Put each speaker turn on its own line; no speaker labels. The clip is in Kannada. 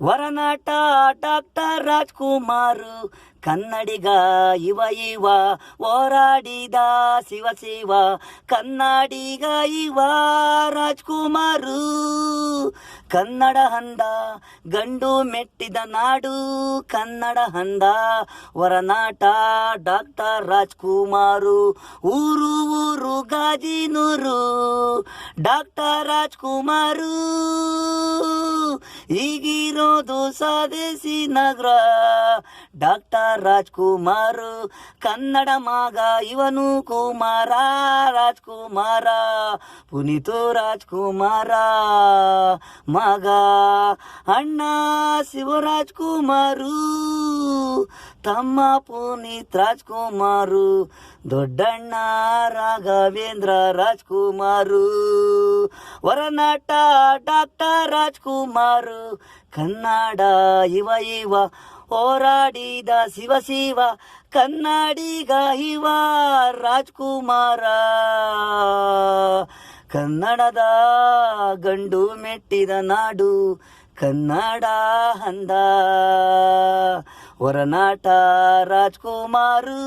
ವರನಾಟ ಡಾಕ್ಟರ್ ರಾಜ್ಕುಮಾರ್ ಕನ್ನಡಿಗ ಇವ ಹೋರಾಡಿದ ಶಿವ ಕನ್ನಡಿಗ ಇವ ರಾಜ್ಕುಮಾರು ಕನ್ನಡ ಹಂದ ಗಂಡು ಮೆಟ್ಟಿದ ನಾಡು ಕನ್ನಡ ಹಂದ ವರನಾಟ ಡಾಕ್ಟರ್ ರಾಜ್ಕುಮಾರು ಊರು ಊರು ಗಾಜಿನೂರು ಡಾಕ್ಟರ್ ರಾಜ್ಕುಮಾರು ಈಗಿರೋದು ಸ್ವದೇಶಿ ನಗರ ಡಾಕ್ಟರ್ ರಾಜ್ಕುಮಾರ್ ಕನ್ನಡ ಮಗ ಇವನು ಕುಮಾರ ರಾಜ್ಕುಮಾರ ಪುನೀತು ರಾಜ್ಕುಮಾರ ಮಗ ಅಣ್ಣ ಶಿವರಾಜ್ಕುಮಾರು ತಮ್ಮ ಪುನೀತ್ ರಾಜ್ಕುಮಾರು ದೊಡ್ಡಣ್ಣ ರಾಘವೇಂದ್ರ ರಾಜ್ಕುಮಾರು ವರನಾಟ ಡಾಕ್ಟರ್ ರಾಜ್ಕುಮಾರ್ ಕನ್ನಡ ಇವ ಹೋರಾಡಿದ ಶಿವ ಕನ್ನಡಿಗ ಇವ ರಾಜ್ಕುಮಾರ ಕನ್ನಡದ ಗಂಡು ಮೆಟ್ಟಿದ ನಾಡು ಕನ್ನಡ ಹಂದ ವರನಾಟ ರಾಜ್ಕುಮಾರು.